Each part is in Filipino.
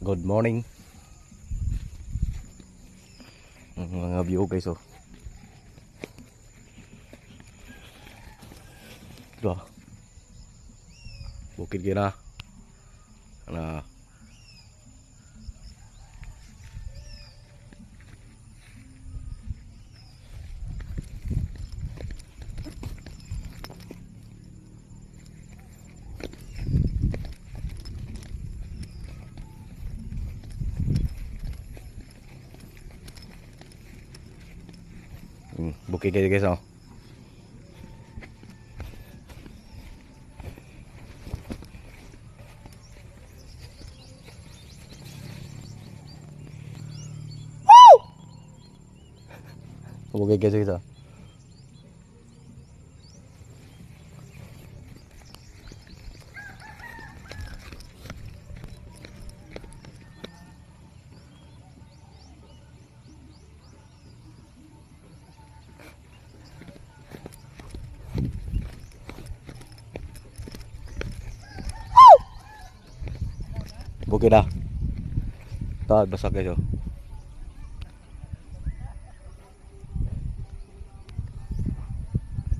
Good morning. Mga view guys oh. Ito. Bukid gina. Nah. Bukid kayo guys oh. Bukid kayo guys oh. Bukid ah. Taat basak guys oh.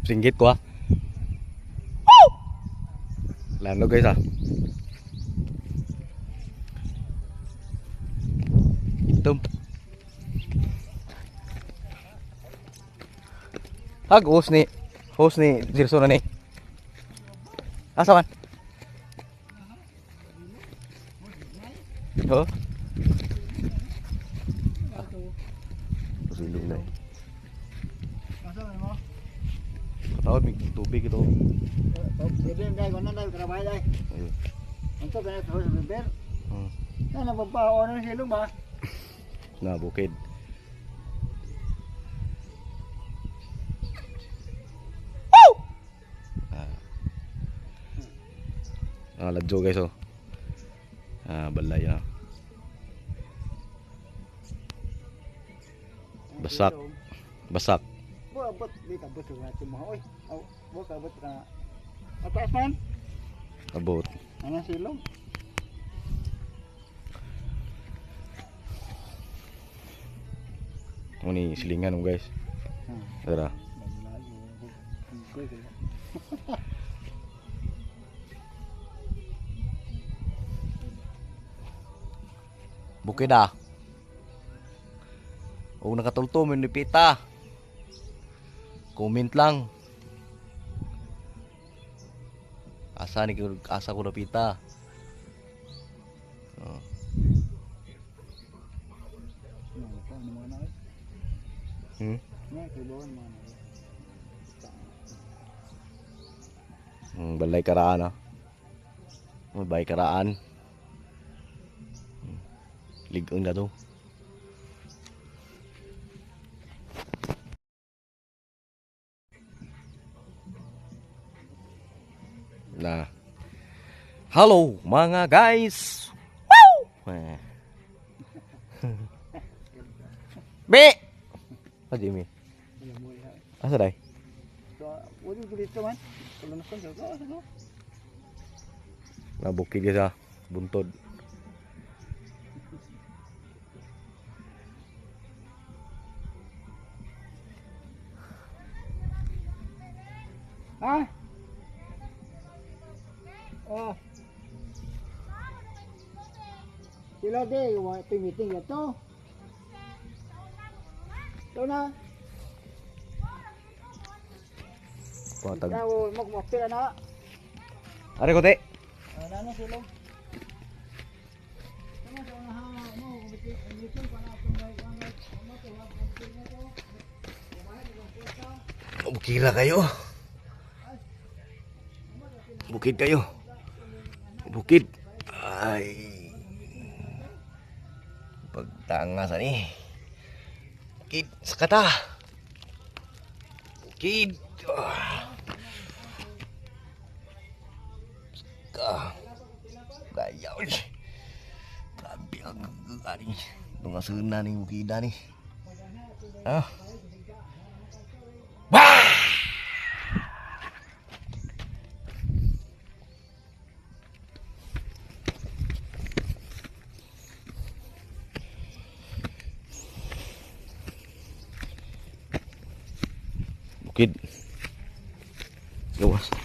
Singgit ko ah. Lalo guys ah. Itom. Host ni Zirso na ni. Asa man? Oh. Silong na eh. Katawad may tubig ito. Pwede yung guys, wala na yung karabay ay. Ito ganito sa beber. Na nababaho na silong ba? Na bukid. Ladyo guys oh. Balay na. Basak. Basak. Bo abot di ka abot na ti mo oy. Aw, bo ka abot ka. Atas man. Abot. Ano silong? Ini silingan guys. Tara. Bukid ah. O nakatultom yung nipita. Comment lang. Asa ko napita. Oh. Balay karaan ah. Balay karaan. Ligon na to. Nah. Halo mga guys. Woo! Be. Adi mi. Asa dai? Wala dito man. Wala na kon sa. Na bukid sa buntod. Ah. Oh. Sila de, wa meeting ya to. To na. Patag. Daw mo pila na. Are ko te. Ano sila? Tama sa una ha, mo meeting para Bukira kayo. Bukid kayo. Bukid. Ay. Pagtangas ani. Bukid sakata. Bukid. Gaya oi. Grabe ang ani. Tungasuna ni bukida ni. Ah. bukid. Gawas.